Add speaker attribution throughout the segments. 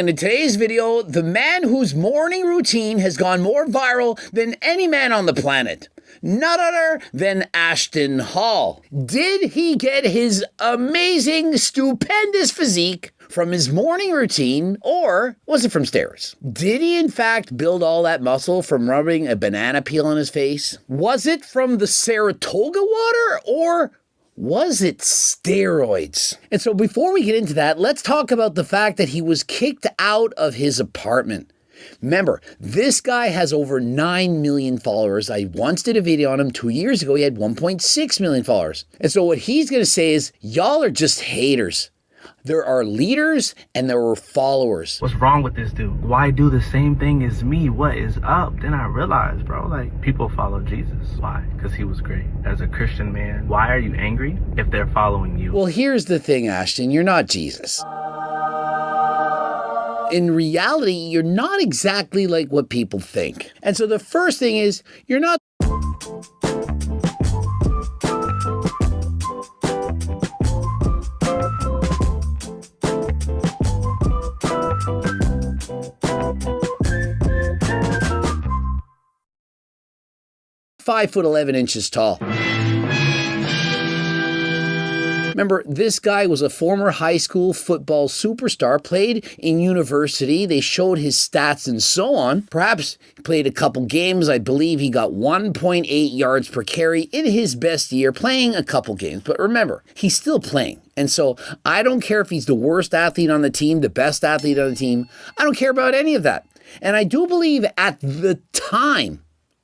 Speaker 1: And in today's video, the man whose morning routine has gone more viral than any man on the planet. None other than Ashton Hall. Did he get his amazing, stupendous physique from his morning routine, or was it from steroids? Did he in fact build all that muscle from rubbing a banana peel on his face? Was it from the Saratoga water, or was it steroids? And so before we get into that, let's talk about the fact that he was kicked out of his apartment. Remember, this guy has over 9 million followers. I once did a video on him 2 years ago. He had 1.6 million followers. And so what he's going to say is, y'all are just haters. There are leaders and there are followers.
Speaker 2: What's wrong with this dude? Why do the same thing as me? What is up? Then I realized, bro, like, people follow Jesus. Why? Because he was great. As a Christian man, why are you angry if they're following you?
Speaker 1: Well, here's the thing, Ashton. You're not Jesus. In reality, you're not exactly like what people think. And so the first thing is, you're not five foot 11 inches tall. Remember, this guy was a former high school football superstar, played in university. They showed his stats and so on. Perhaps he played a couple games. I believe he got 1.8 yards per carry in his best year, playing a couple games. But remember, he's still playing. And so I don't care if he's the worst athlete on the team, the best athlete on the team. I don't care about any of that. And I do believe at the time,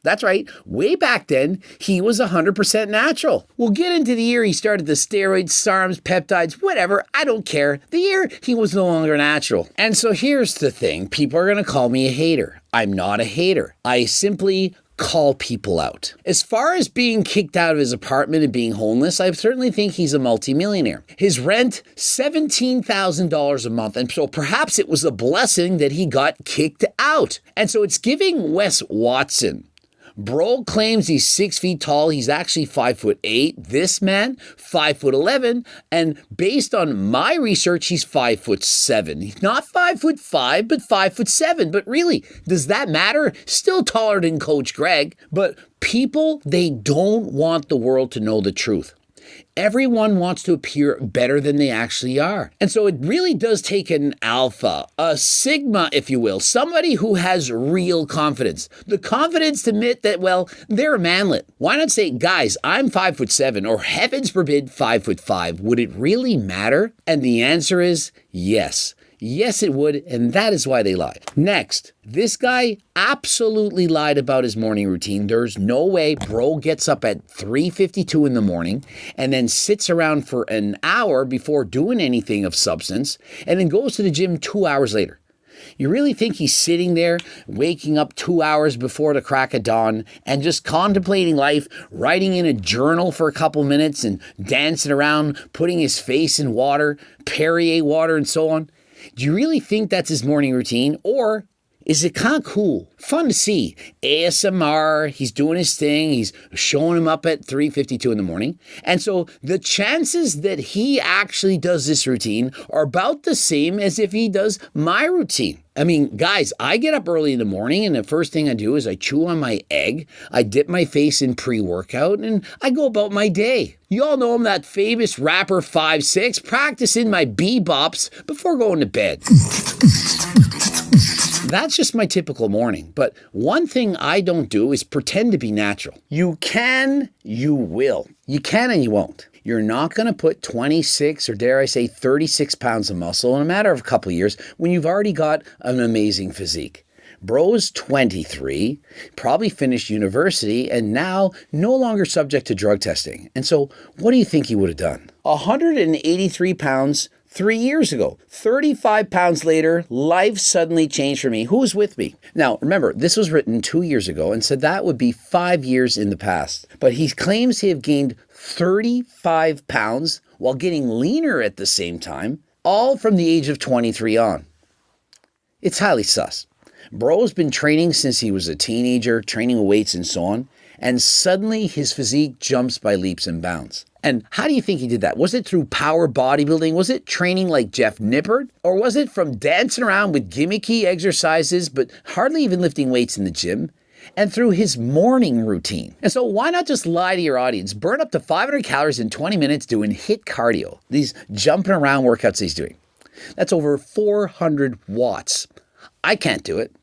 Speaker 1: that's right, way back then, he was 100% natural. We'll get into the year he started the steroids, SARMs, peptides, whatever, I don't care. The year he was no longer natural. And so here's the thing, people are gonna call me a hater. I'm not a hater. I simply call people out. As far as being kicked out of his apartment and being homeless, I certainly think he's a multimillionaire. His rent, $17,000 a month, and so perhaps it was a blessing that he got kicked out. And so it's giving Wes Watson. Bro claims he's 6 feet tall. He's actually 5'8". This man, 5'11", and based on my research, he's 5'7". He's not 5'5", but 5'7". But really, does that matter? Still taller than Coach Greg. But people, they don't want the world to know the truth. Everyone wants to appear better than they actually are. And so it really does take an alpha, a sigma, if you will, somebody who has real confidence. The confidence to admit that, well, they're a manlet. Why not say, guys, I'm 5'7", or heavens forbid, 5'5". Would it really matter? And the answer is yes. Yes, it would, and that is why they lied. Next, this guy absolutely lied about his morning routine. There's no way bro gets up at 3:52 in the morning and then sits around for an hour before doing anything of substance and then goes to the gym 2 hours later. You really think he's sitting there, waking up 2 hours before the crack of dawn and just contemplating life, writing in a journal for a couple minutes and dancing around, putting his face in water, Perrier water and so on? Do you really think that's his morning routine? Or is it kind of cool? Fun to see. ASMR, he's doing his thing. He's showing him up at 3:52 in the morning. And so the chances that he actually does this routine are about the same as if he does my routine. I mean, guys, I get up early in the morning and the first thing I do is I chew on my egg, I dip my face in pre-workout, and I go about my day. You all know I'm that famous rapper 5'6", practicing my bebops before going to bed. That's just my typical morning. But one thing I don't do is pretend to be natural. You can, you will. You can and you won't. You're not going to put 26 or dare I say 36 pounds of muscle in a matter of a couple of years when you've already got an amazing physique. Bro's 23, probably finished university, and now no longer subject to drug testing. And so what do you think he would have done? 183 pounds 3 years ago. 35 pounds later, life suddenly changed for me. Who was with me? Now, remember, this was written 2 years ago and said that would be 5 years in the past. But he claims he have gained 35 pounds while getting leaner at the same time, all from the age of 23 on. It's highly sus. Bro's been training since he was a teenager, training with weights and so on. and suddenly his physique jumps by leaps and bounds. And how do you think he did that? Was it through power bodybuilding? Was it training like Jeff Nippard? Or was it from dancing around with gimmicky exercises but hardly even lifting weights in the gym? And through his morning routine. And so why not just lie to your audience? Burn up to 500 calories in 20 minutes doing HIIT cardio, these jumping around workouts he's doing. That's over 400 watts. I can't do it.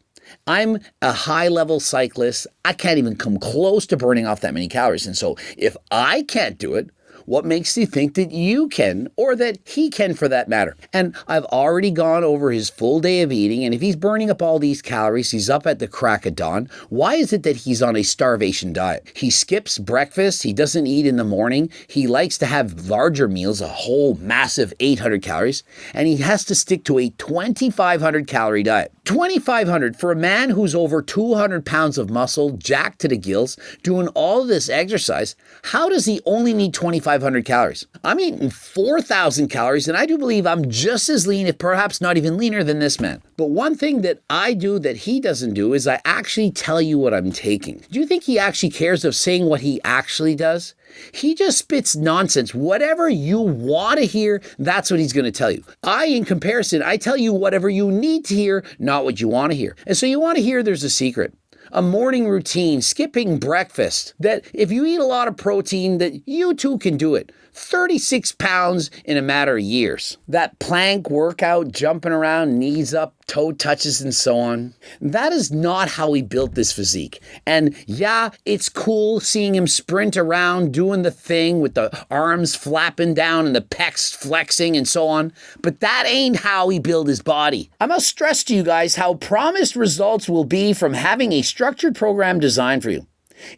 Speaker 1: I'm a high-level cyclist. I can't even come close to burning off that many calories. And so if I can't do it, what makes you think that you can, or that he can for that matter? And I've already gone over his full day of eating, and if he's burning up all these calories, he's up at the crack of dawn. Why is it that he's on a starvation diet? He skips breakfast, he doesn't eat in the morning, he likes to have larger meals, a whole massive 800 calories, and he has to stick to a 2,500 calorie diet. 2,500 for a man who's over 200 pounds of muscle, jacked to the gills, doing all this exercise. How does he only need 2,500 calories? I'm eating 4,000 calories, and I do believe I'm just as lean, if perhaps not even leaner than this man. But one thing that I do that he doesn't do is I actually tell you what I'm taking. Do you think he actually cares of saying what he actually does? He just spits nonsense. Whatever you want to hear, that's what he's going to tell you. In comparison, I tell you whatever you need to hear, not what you want to hear. And so you want to hear there's a secret. A morning routine, skipping breakfast, that if you eat a lot of protein, that you too can do it. 36 pounds in a matter of years. That plank workout, jumping around, knees up, toe touches, and so on. That is not how he built this physique. And yeah, it's cool seeing him sprint around doing the thing with the arms flapping down and the pecs flexing and so on. But that ain't how he built his body. I must stress to you guys how promised results will be from having a structured program designed for you.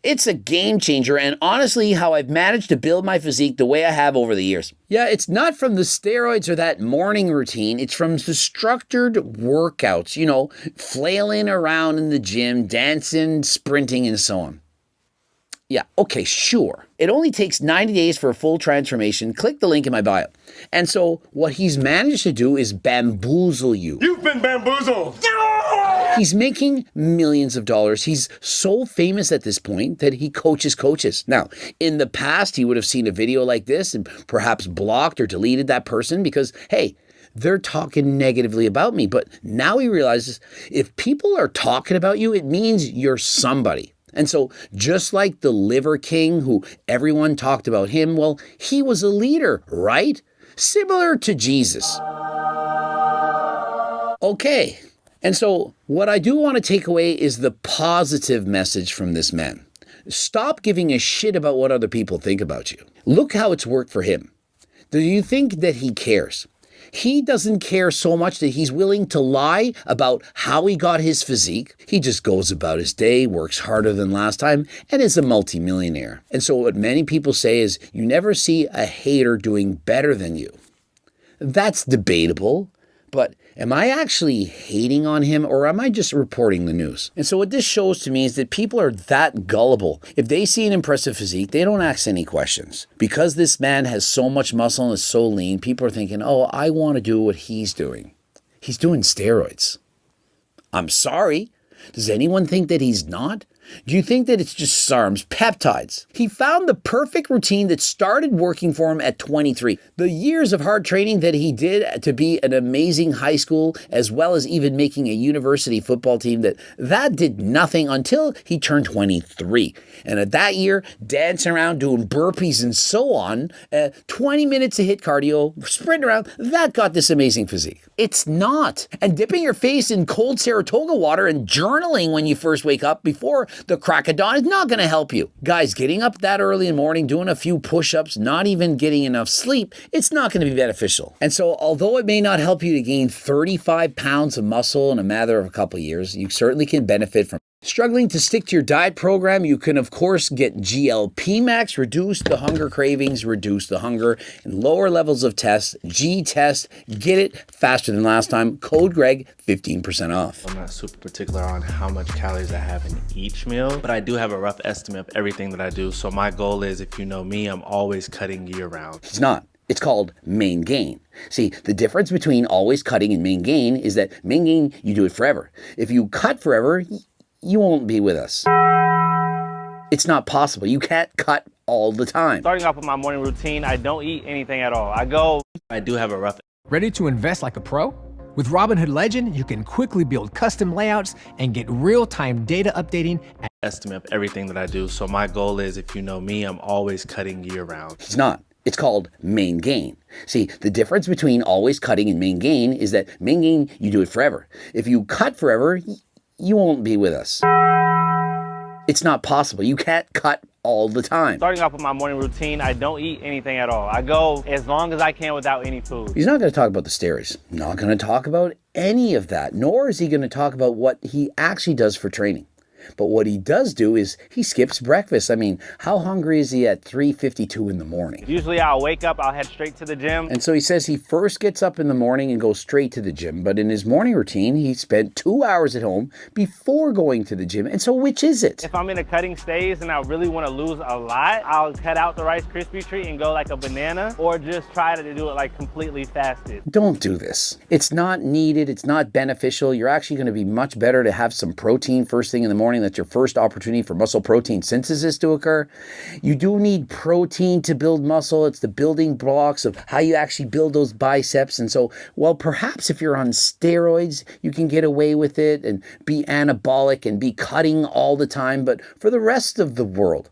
Speaker 1: It's a game changer, and honestly how I've managed to build my physique the way I have over the years. Yeah, it's not from the steroids or that morning routine. It's from the structured workouts, flailing around in the gym, dancing, sprinting, and so on. Yeah, okay, sure. It only takes 90 days for a full transformation. Click the link in my bio. And so what he's managed to do is bamboozle you.
Speaker 3: You've been bamboozled!
Speaker 1: He's making millions of dollars. He's so famous at this point that he coaches coaches. Now, in the past, he would have seen a video like this and perhaps blocked or deleted that person because, hey, they're talking negatively about me. But now he realizes if people are talking about you, it means you're somebody. And so just like the Liver King, who everyone talked about him, well, he was a leader, right? Similar to Jesus. Okay. And so what I do want to take away is the positive message from this man. Stop giving a shit about what other people think about you. Look how it's worked for him. Do you think that he cares? He doesn't care so much that he's willing to lie about how he got his physique. He just goes about his day, works harder than last time, and is a multimillionaire. And so what many people say is you never see a hater doing better than you. That's debatable. But am I actually hating on him, or am I just reporting the news? And so what this shows to me is that people are that gullible. If they see an impressive physique, they don't ask any questions. Because this man has so much muscle and is so lean, people are thinking, oh, I want to do what he's doing. He's doing steroids. I'm sorry. Does anyone think that he's not? Do you think that it's just SARMs, peptides? He found the perfect routine that started working for him at 23. The years of hard training that he did to be an amazing high school, as well as even making a university football team, that did nothing until he turned 23. And at that year, dancing around, doing burpees and so on, 20 minutes of HIIT cardio, sprinting around, that got this amazing physique. It's not. And dipping your face in cold Saratoga water and journaling when you first wake up before the crack of dawn is not going to help you. Guys, getting up that early in the morning, doing a few push-ups, not even getting enough sleep, it's not going to be beneficial. And so although it may not help you to gain 35 pounds of muscle in a matter of a couple of years, you certainly can benefit from struggling to stick to your diet program. You can, of course, get GLP Max, reduce the hunger cravings, reduce the hunger, and lower levels of test, G-Test. Get it faster than last time. Code Greg, 15% off.
Speaker 2: I'm not super particular on how much calories I have in each meal, but I do have a rough estimate of everything that I do. So my goal is, if you know me, I'm always cutting year round.
Speaker 1: It's not. It's called main gain. See, the difference between always cutting and main gain is that main gain, you do it forever. If you cut forever, you won't be with us. It's not possible. You can't cut all the time.
Speaker 2: Starting off with my morning routine, I don't eat anything at all. I do have a rough.
Speaker 3: Ready to invest like a pro? With Robinhood Legend, you can quickly build custom layouts and get real-time data updating.
Speaker 2: Estimate of everything that I do. So my goal is, if you know me, I'm always cutting year round.
Speaker 1: He's not. It's called main gain. See, the difference between always cutting and main gain is that main gain, you do it forever. If you cut forever, you won't be with us. It's not possible. You can't cut all the time.
Speaker 2: Starting off with my morning routine, I don't eat anything at all. I go as long as I can without any food.
Speaker 1: He's not going to talk about the steroids. Not going to talk about any of that. Nor is he going to talk about what he actually does for training. But what he does do is he skips breakfast. I mean, how hungry is he at 3:52 in the morning?
Speaker 2: Usually I'll wake up, I'll head straight to the gym.
Speaker 1: And so he says he first gets up in the morning and goes straight to the gym. But in his morning routine, he spent 2 hours at home before going to the gym. And so which is it?
Speaker 2: If I'm in a cutting stage and I really want to lose a lot, I'll cut out the Rice Krispie treat and go like a banana, or just try to do it like completely fasted.
Speaker 1: Don't do this. It's not needed. It's not beneficial. You're actually going to be much better to have some protein first thing in the morning. That's your first opportunity for muscle protein synthesis to occur. You do need protein to build muscle. It's the building blocks of how you actually build those biceps. And so, well, perhaps if you're on steroids, you can get away with it and be anabolic and be cutting all the time. But for the rest of the world,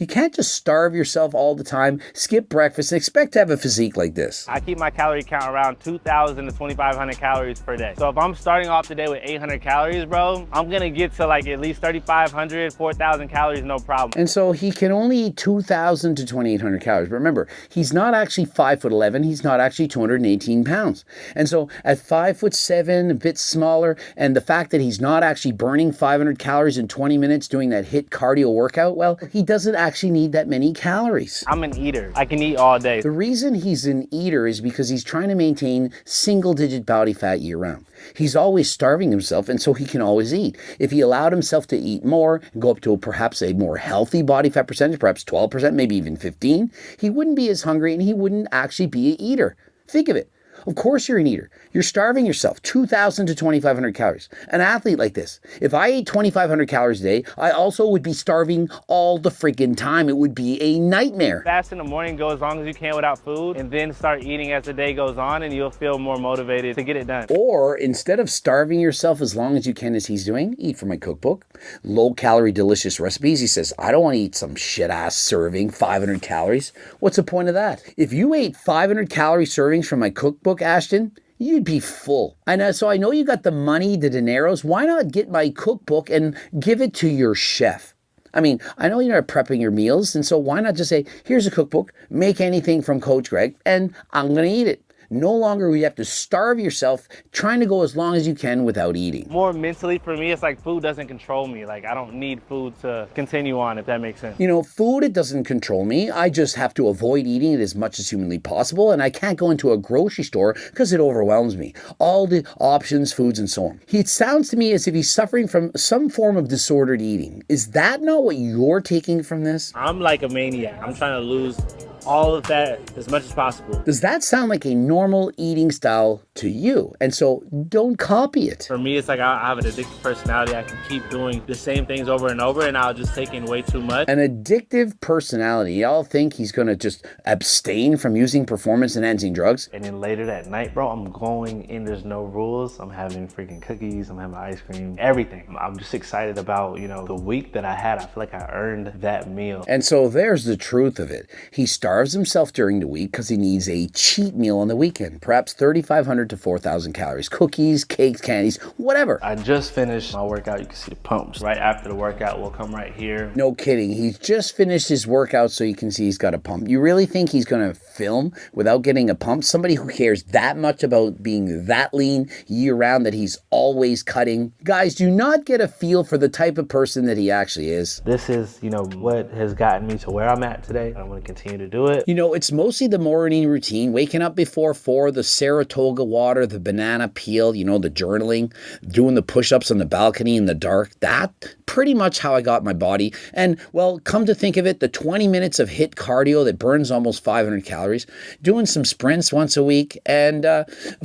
Speaker 1: you can't just starve yourself all the time, skip breakfast, and expect to have a physique like this.
Speaker 2: I keep my calorie count around 2,000 to 2,500 calories per day. So if I'm starting off the day with 800 calories, bro, I'm gonna get to like at least 3,500, 4,000 calories, no problem.
Speaker 1: And so he can only eat 2,000 to 2,800 calories. But remember, he's not actually 5'11", he's not actually 218 pounds. And so at 5'7", a bit smaller, and the fact that he's not actually burning 500 calories in 20 minutes doing that HIIT cardio workout, well, he doesn't actually need that many calories.
Speaker 2: I'm an eater. I can eat all day.
Speaker 1: The reason he's an eater is because he's trying to maintain single-digit body fat year-round. He's always starving himself, and so he can always eat. If he allowed himself to eat more and go up to perhaps a more healthy body fat percentage, perhaps 12%, maybe even 15%, he wouldn't be as hungry and he wouldn't actually be an eater. Think of it. Of course you're an eater. You're starving yourself, 2,000 to 2,500 calories. An athlete like this, if I ate 2,500 calories a day, I also would be starving all the freaking time. It would be a nightmare.
Speaker 2: Fast in the morning, go as long as you can without food, and then start eating as the day goes on, and you'll feel more motivated to get it done.
Speaker 1: Or instead of starving yourself as long as you can as he's doing, eat from my cookbook. Low-calorie, delicious recipes. He says, I don't want to eat some shit-ass serving, 500 calories. What's the point of that? If you ate 500 calorie servings from my cookbook, Ashton, you'd be full. And so I know you got the money, the dineros. Why not get my cookbook and give it to your chef? I mean, I know you're not prepping your meals, and so why not just say, here's a cookbook, make anything from Coach Greg, and I'm going to eat it. No longer will you have to starve yourself trying to go as long as you can without eating.
Speaker 2: More mentally for me, it's like food doesn't control me. Like I don't need food to continue on, if that makes sense.
Speaker 1: You know, food, it doesn't control me. I just have to avoid eating it as much as humanly possible, and I can't go into a grocery store because it overwhelms me. All the options, foods, and so on. It sounds to me as if he's suffering from some form of disordered eating. Is that not what you're taking from this?
Speaker 2: I'm like a maniac. I'm trying to lose all of that as much as possible.
Speaker 1: Does that sound like a normal eating style to you? And so don't copy it.
Speaker 2: For me, it's like I have an addictive personality. I can keep doing the same things over and over, and I'll just take in way too much.
Speaker 1: An addictive personality. Y'all think he's going to just abstain from using performance-enhancing drugs?
Speaker 2: And then later that night, bro, I'm going in, there's no rules. I'm having freaking cookies, I'm having ice cream, everything. I'm just excited about, you know, the week that I had. I feel like I earned that meal.
Speaker 1: And so there's the truth of it. He starves himself during the week because he needs a cheat meal on the weekend. Perhaps 3,500 to 4,000 calories. Cookies, cakes, candies, whatever.
Speaker 2: I just finished my workout. You can see the pumps. Right after the workout, we'll come right here.
Speaker 1: No kidding. He's just finished his workout so you can see he's got a pump. You really think he's going to film without getting a pump? Somebody who cares that much about being that lean year-round that he's always cutting? Guys, do not get a feel for the type of person that he actually is.
Speaker 2: This is, you know, what has gotten me to where I'm at today. I'm going to continue to do it.
Speaker 1: You know, it's mostly the morning routine, waking up before 4, the Saratoga water, the banana peel, you know, the journaling, doing the push-ups on the balcony in the dark. That pretty much how I got my body. And, well, come to think of it, the 20 minutes of HIIT cardio that burns almost 500 calories, doing some sprints once a week, and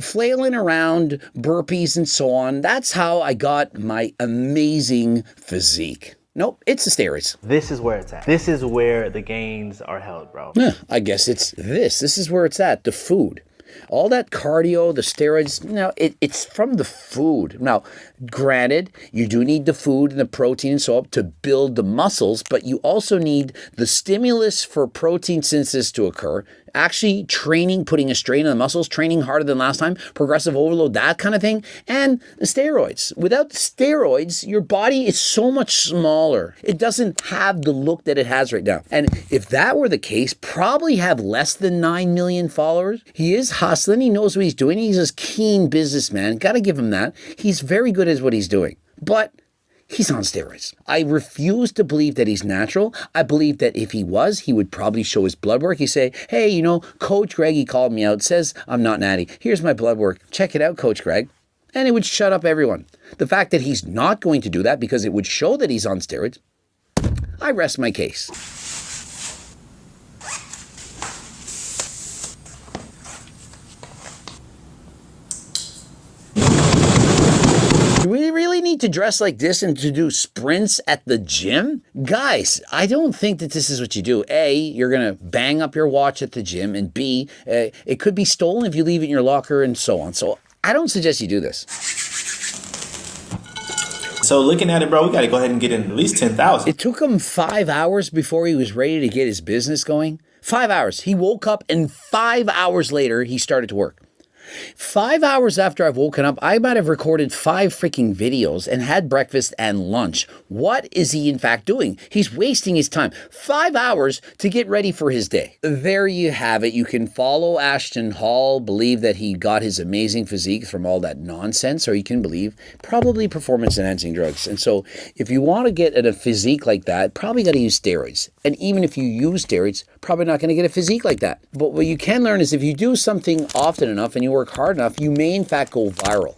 Speaker 1: flailing around, burpees and so on. That's how I got my amazing physique. Nope, it's the steroids.
Speaker 2: This is where it's at. This is where the gains are held, bro.
Speaker 1: Yeah, I guess it's this. This is where it's at, the food. All that cardio, the steroids, it's from the food. Now, granted, you do need the food and the protein and so on to build the muscles, but you also need the stimulus for protein synthesis to occur. Actually training, putting a strain on the muscles, training harder than last time, progressive overload, that kind of thing, and the steroids. Without the steroids, your body is so much smaller. It doesn't have the look that it has right now. And if that were the case, probably have less than 9 million followers. He is hustling. He knows what he's doing. He's a keen businessman. Got to give him that. He's very good at what he's doing. But he's on steroids. I refuse to believe that he's natural. I believe that if he was, he would probably show his blood work. He'd say, hey, Coach Greg, he called me out, says I'm not natty. Here's my blood work. Check it out, Coach Greg. And it would shut up everyone. The fact that he's not going to do that because it would show that he's on steroids, I rest my case. Do we really need to dress like this and to do sprints at the gym? Guys, I don't think that this is what you do. A, you're going to bang up your watch at the gym, and B, it could be stolen if you leave it in your locker and so on. So I don't suggest you do this.
Speaker 4: So looking at it, bro, we got to go ahead and get in at least 10,000.
Speaker 1: It took him 5 hours before he was ready to get his business going. 5 hours. He woke up and 5 hours later, he started to work. 5 hours after I've woken up, I might have recorded 5 freaking videos and had breakfast and lunch. What is he in fact doing? He's wasting his time. 5 hours to get ready for his day. There you have it. You can follow Ashton Hall, believe that he got his amazing physique from all that nonsense, or you can believe probably performance-enhancing drugs. And so if you want to get a physique like that, probably got to use steroids. And even if you use steroids, probably not going to get a physique like that. But what you can learn is if you do something often enough and you work hard enough, you may in fact go viral.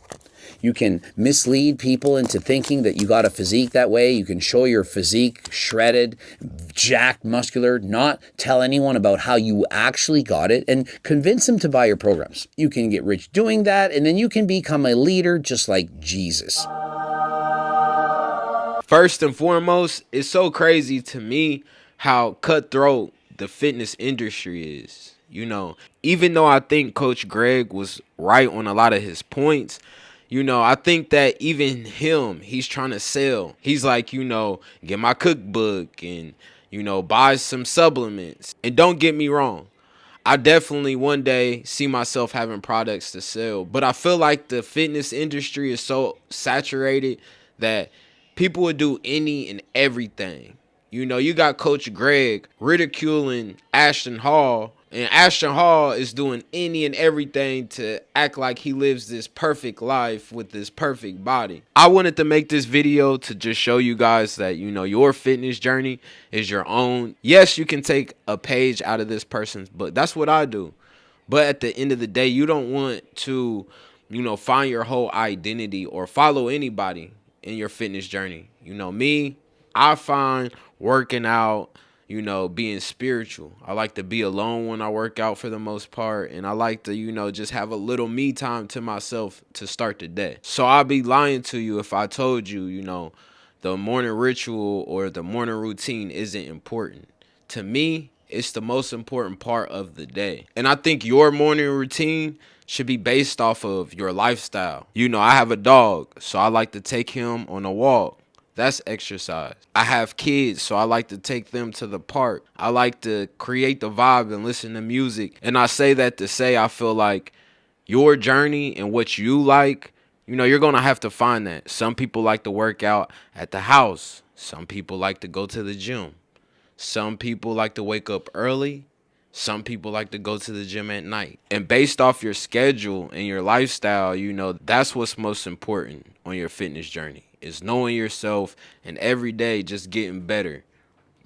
Speaker 1: You can mislead people into thinking that you got a physique that way. You can show your physique shredded, jacked, muscular, not tell anyone about how you actually got it, and convince them to buy your programs. You can get rich doing that, and then you can become a leader just like Jesus.
Speaker 5: First and foremost, it's so crazy to me how cutthroat the fitness industry is. Even though I think Coach Greg was right on a lot of his points, I think that even him, he's trying to sell. He's like, get my cookbook and, buy some supplements. And don't get me wrong, I definitely one day see myself having products to sell. But I feel like the fitness industry is so saturated that people would do any and everything. You got Coach Greg ridiculing Ashton Hall, and Ashton Hall is doing any and everything to act like he lives this perfect life with this perfect body. I wanted to make this video to just show you guys that, your fitness journey is your own. Yes, you can take a page out of this person's book. That's what I do. But at the end of the day, you don't want to, find your whole identity or follow anybody in your fitness journey. Me, I find working out, being spiritual. I like to be alone when I work out for the most part. And I like to, just have a little me time to myself to start the day. So I'd be lying to you if I told you, the morning ritual or the morning routine isn't important. To me, it's the most important part of the day. And I think your morning routine should be based off of your lifestyle. I have a dog, so I like to take him on a walk. That's exercise. I have kids, so I like to take them to the park. I like to create the vibe and listen to music. And I say that to say I feel like your journey and what you like, you're going to have to find that. Some people like to work out at the house. Some people like to go to the gym. Some people like to wake up early. Some people like to go to the gym at night. And based off your schedule and your lifestyle, that's what's most important on your fitness journey. Is knowing yourself and every day just getting better,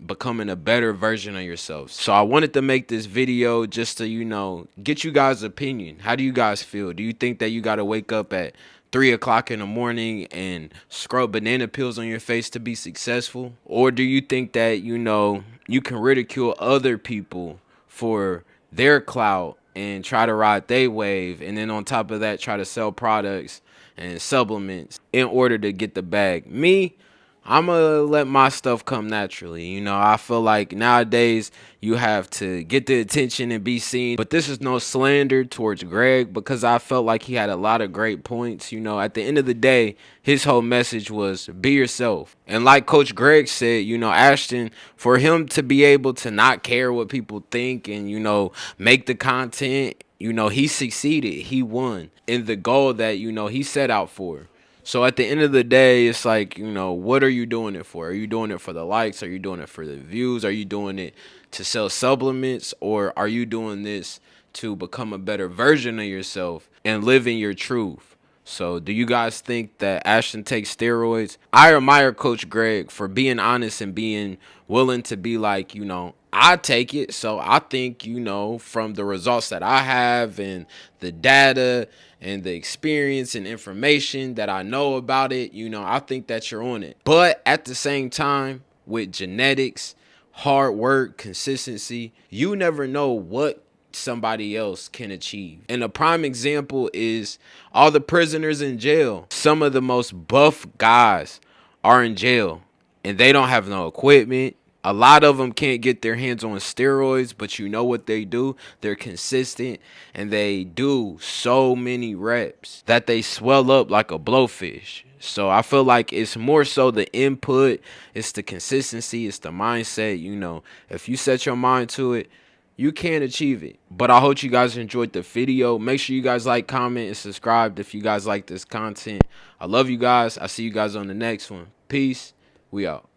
Speaker 5: becoming a better version of yourself. So I wanted to make this video just to, get you guys' opinion. How do you guys feel? Do you think that you got to wake up at 3 o'clock in the morning and scrub banana peels on your face to be successful? Or do you think that, you can ridicule other people for their clout and try to ride their wave, and then on top of that, try to sell products and supplements in order to get the bag? Me, I'm gonna let my stuff come naturally. You know, I feel like nowadays you have to get the attention and be seen. But this is no slander towards Greg, because I felt like he had a lot of great points. You know, at the end of the day, his whole message was be yourself. And like Coach Greg said, you know, Ashton, for him to be able to not care what people think and, you know, make the content, you know, he succeeded. He won in the goal that, you know, he set out for. So at the end of the day, it's like, you know, what are you doing it for? Are you doing it for the likes? Are you doing it for the views? Are you doing it to sell supplements? Or are you doing this to become a better version of yourself and live in your truth? So do you guys think that Ashton takes steroids? I admire Coach Greg for being honest and being willing to be like, you know, I take it. So I think, you know, from the results that I have and the data and the experience and information that I know about it, you know, I think that you're on it. But at the same time, with genetics, hard work, consistency, you never know what somebody else can achieve. And a prime example is all the prisoners in jail. Some of the most buff guys are in jail and they don't have no equipment. A lot of them can't get their hands on steroids, but you know what they do? They're consistent and they do so many reps that they swell up like a blowfish. So I feel like it's more so the input, it's the consistency, it's the mindset. You know, if you set your mind to it, you can achieve it. But I hope you guys enjoyed the video. Make sure you guys like, comment, and subscribe if you guys like this content. I love you guys. I'll see you guys on the next one. Peace. We out.